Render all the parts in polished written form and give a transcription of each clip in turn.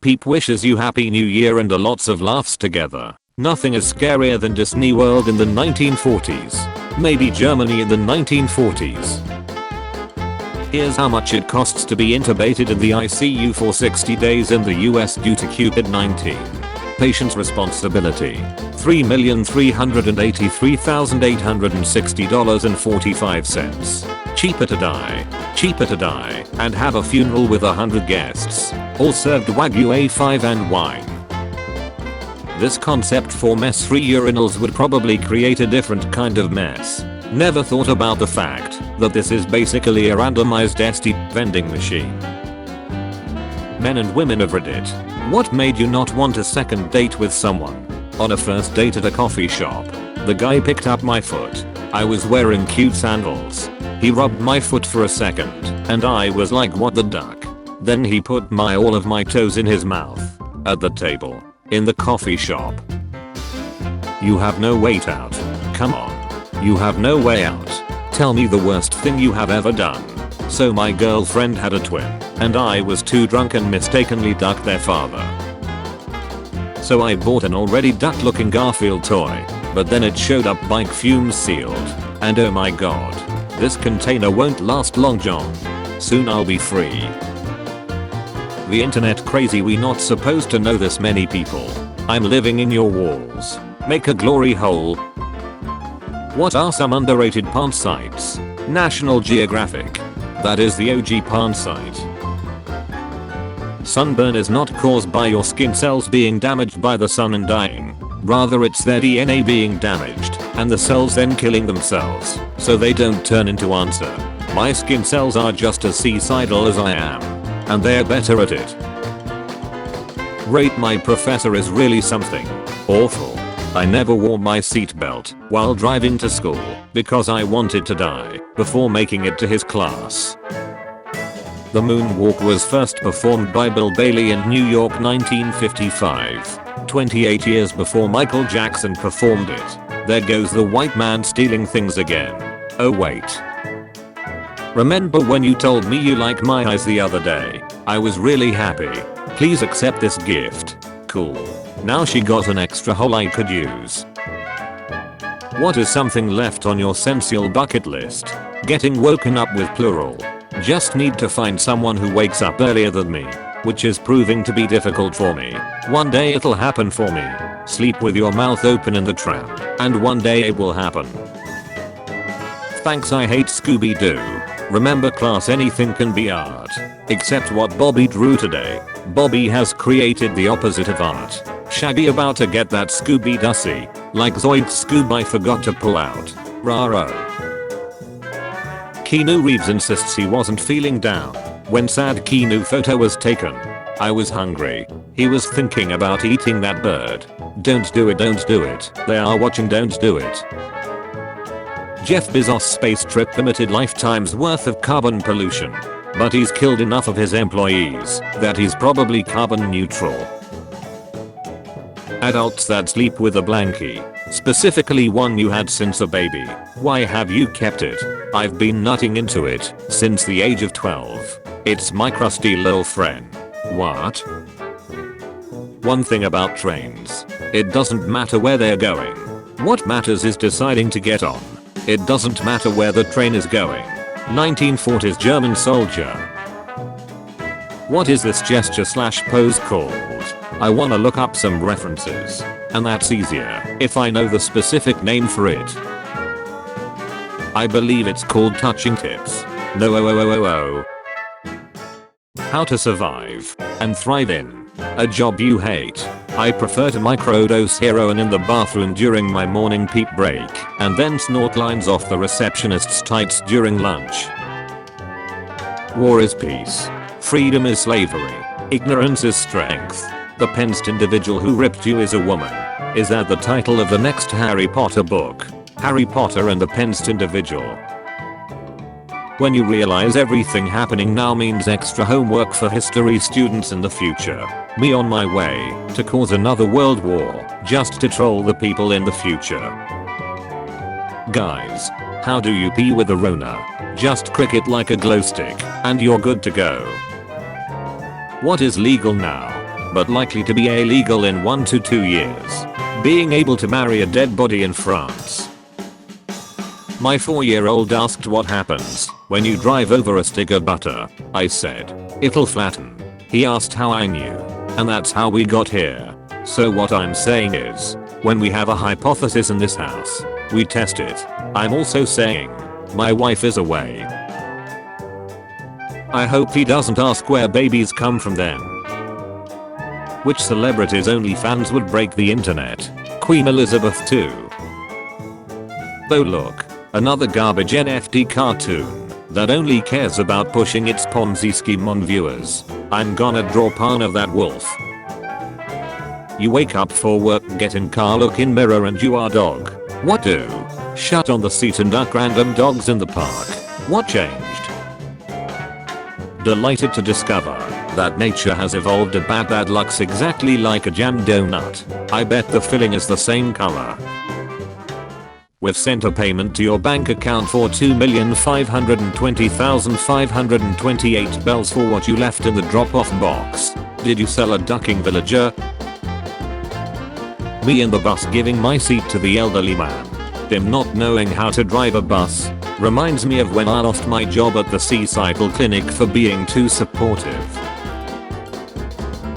Peep wishes you happy new year and a lots of laughs together. Nothing is scarier than Disney World in the 1940s. Maybe Germany in the 1940s. Here's how much it costs to be intubated in the ICU for 60 days in the US due to COVID-19. Patient's responsibility: $3,383,860.45. Cheaper to die. Cheaper to die and have a funeral with 100 guests, all served Wagyu A5 and wine. This concept for mess-free urinals would probably create a different kind of mess. Never thought about the fact that this is basically a randomized SD vending machine. Men and women of Reddit. What made you not want a second date with someone? On a first date at a coffee shop, the guy picked up my foot. I was wearing cute sandals. He rubbed my foot for a second, and I was like, what the duck? Then he put all of my toes in his mouth. At the table. In the coffee shop. You have no way out. Come on. You have no way out. Tell me the worst thing you have ever done. So my girlfriend had a twin, and I was too drunk and mistakenly ducked their father. So I bought an already duck looking Garfield toy, but then it showed up bike fumes sealed. And oh my god. This container won't last long, John. Soon I'll be free. The internet crazy, we not supposed to know this many people. I'm living in your walls. Make a glory hole. What are some underrated porn sites? National Geographic. That is the OG porn site. Sunburn is not caused by your skin cells being damaged by the sun and dying. Rather it's their DNA being damaged, and the cells then killing themselves, so they don't turn into answer. My skin cells are just as suicidal as I am. And they're better at it. Rate my professor is really something. Awful. I never wore my seatbelt while driving to school because I wanted to die before making it to his class. The moonwalk was first performed by Bill Bailey in New York 1955. 28 years before Michael Jackson performed it. There goes the white man stealing things again. Oh wait. Remember when you told me you like my eyes the other day? I was really happy. Please accept this gift. Cool. Now she got an extra hole I could use. What is something left on your sensual bucket list? Getting woken up with plural. Just need to find someone who wakes up earlier than me, which is proving to be difficult for me. One day it'll happen for me. Sleep with your mouth open in the tram, and one day it will happen. Thanks, I hate Scooby-Doo. Remember class, anything can be art. Except what Bobby drew today. Bobby has created the opposite of art. Shaggy about to get that Scooby Dussy. Like Zoid Scoob I forgot to pull out. Raro. Keanu Reeves insists he wasn't feeling down when sad Keanu photo was taken. I was hungry. He was thinking about eating that bird. Don't do it, don't do it. They are watching, don't do it. Jeff Bezos' space trip emitted lifetimes worth of carbon pollution. But he's killed enough of his employees that he's probably carbon neutral. Adults that sleep with a blankie. Specifically one you had since a baby. Why have you kept it? I've been nutting into it since the age of 12. It's my crusty little friend. What? One thing about trains. It doesn't matter where they're going. What matters is deciding to get on. It doesn't matter where the train is going. 1940s German soldier. What is this gesture / pose called? I wanna look up some references. And that's easier if I know the specific name for it. I believe it's called touching tips. No. How to survive and thrive in a job you hate. I prefer to microdose heroin in the bathroom during my morning peep break and then snort lines off the receptionist's tights during lunch. War is peace. Freedom is slavery. Ignorance is strength. The pensed individual who ripped you is a woman. Is that the title of the next Harry Potter book? Harry Potter and the pensed individual. When you realize everything happening now means extra homework for history students in the future. Me on my way to cause another world war just to troll the people in the future. Guys, how do you pee with a Rona? Just crick it like a glow stick and you're good to go. What is legal now? but likely to be illegal in 1 to 2 years. Being able to marry a dead body in France. My 4-year-old asked what happens when you drive over a stick of butter. I said, it'll flatten. He asked how I knew. And that's how we got here. So what I'm saying is, when we have a hypothesis in this house, we test it. I'm also saying, my wife is away. I hope he doesn't ask where babies come from then. Which celebrities' OnlyFans would break the internet? Queen Elizabeth II. Oh look, another garbage NFT cartoon that only cares about pushing its Ponzi scheme on viewers. I'm gonna draw pan of that wolf. You wake up for work, get in car, look in mirror and you are dog. What do? Shut on the seat and duck random dogs in the park. What changed? Delighted to discover that nature has evolved a bad that looks exactly like a jam donut. I bet the filling is the same color. We've sent a payment to your bank account for 2,520,528 bells for what you left in the drop-off box. Did you sell a ducking villager? Me in the bus giving my seat to the elderly man. Him not knowing how to drive a bus reminds me of when I lost my job at the Seacycle Clinic for being too supportive.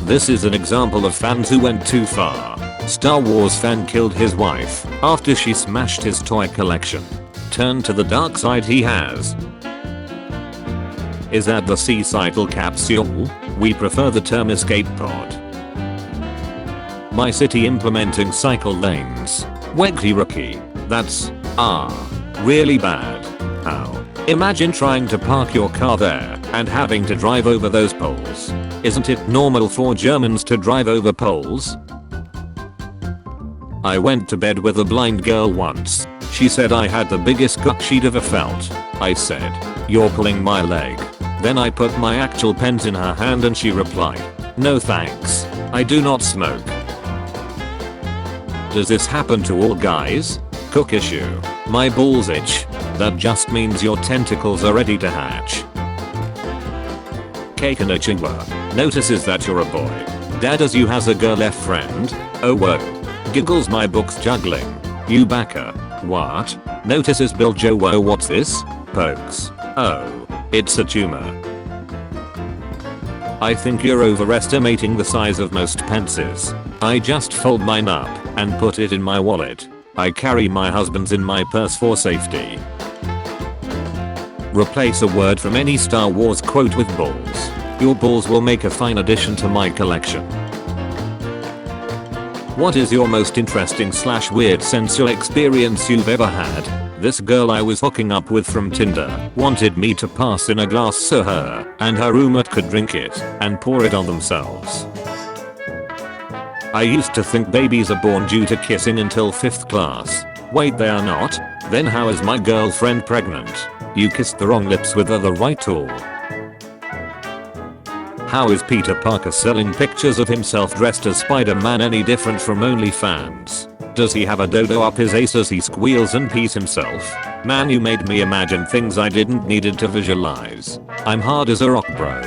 This is an example of fans who went too far. Star Wars fan killed his wife after she smashed his toy collection. Turned to the dark side he has. Is that the Seacycle capsule? We prefer the term escape pod. My city implementing cycle lanes. Weggy rookie. That's really bad. How? Imagine trying to park your car there and having to drive over those poles. Isn't it normal for Germans to drive over poles? I went to bed with a blind girl once. She said I had the biggest cock she'd ever felt. I said, you're pulling my leg. Then I put my actual pens in her hand and she replied, no thanks. I do not smoke. Does this happen to all guys? Cook issue. My balls itch. That just means your tentacles are ready to hatch. Kakanachingwa notices that you're a boy. Dad as you has a girl F friend. Oh whoa. Giggles my book's juggling. You backer. What? Notices Bill Joe whoa what's this? Pokes. Oh. It's a tumor. I think you're overestimating the size of most pences. I just fold mine up and put it in my wallet. I carry my husband's in my purse for safety. Replace a word from any Star Wars quote with balls. Your balls will make a fine addition to my collection. What is your most interesting / weird sensual experience you've ever had? This girl I was hooking up with from Tinder wanted me to pass in a glass so her and her roommate could drink it and pour it on themselves. I used to think babies are born due to kissing until 5th class. Wait, they are not? Then how is my girlfriend pregnant? You kissed the wrong lips with the right tool. How is Peter Parker selling pictures of himself dressed as Spider-Man any different from OnlyFans? Does he have a dodo up his ace as he squeals and pees himself? Man, you made me imagine things I didn't needed to visualize. I'm hard as a rock, bro.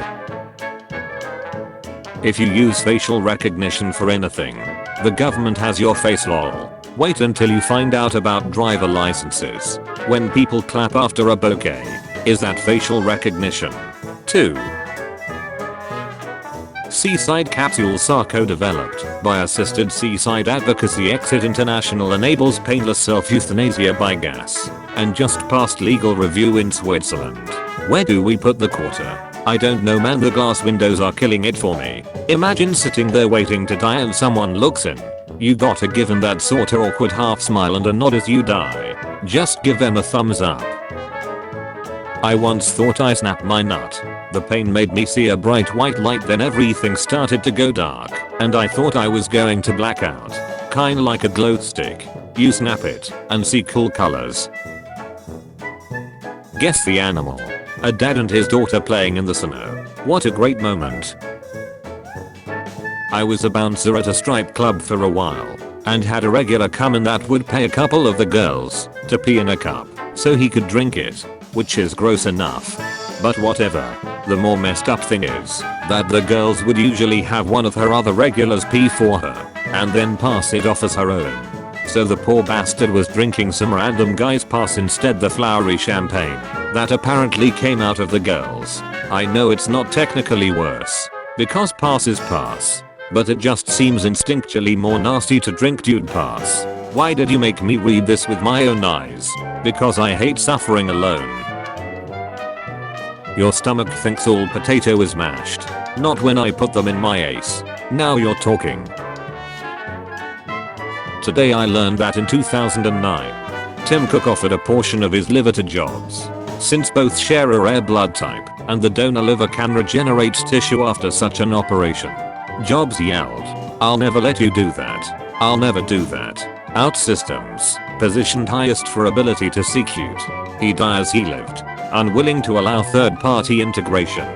If you use facial recognition for anything, the government has your face lol. Wait until you find out about driver licenses. When people clap after a bouquet, is that facial recognition? 2. Seaside capsules are co-developed by Assisted Seaside Advocacy Exit International, enables painless self-euthanasia by gas, and just passed legal review in Switzerland. Where do we put the quarter? I don't know man, the glass windows are killing it for me. Imagine sitting there waiting to die and someone looks in. You gotta give him that sorta awkward half smile and a nod as you die. Just give them a thumbs up. I once thought I snapped my nut. The pain made me see a bright white light, then everything started to go dark, and I thought I was going to black out. Kinda like a glow stick. You snap it and see cool colors. Guess the animal. A dad and his daughter playing in the snow. What a great moment. I was a bouncer at a strip club for a while, and had a regular come-in that would pay a couple of the girls to pee in a cup so he could drink it, which is gross enough. But whatever. The more messed up thing is that the girls would usually have one of her other regulars pee for her and then pass it off as her own. So the poor bastard was drinking some random guy's pass instead, the flowery champagne that apparently came out of the girls. I know it's not technically worse because pass is pass, but it just seems instinctually more nasty to drink dude pass. Why did you make me read this with my own eyes? Because I hate suffering alone. Your stomach thinks all potato is mashed. Not when I put them in my ace. Now you're talking. Today I learned that in 2009, Tim Cook offered a portion of his liver to Jobs. Since both share a rare blood type and the donor liver can regenerate tissue after such an operation, Jobs yelled, "I'll never let you do that. I'll never do that." OutSystems, positioned highest for ability to see cute. He died as he lived, unwilling to allow third-party integration.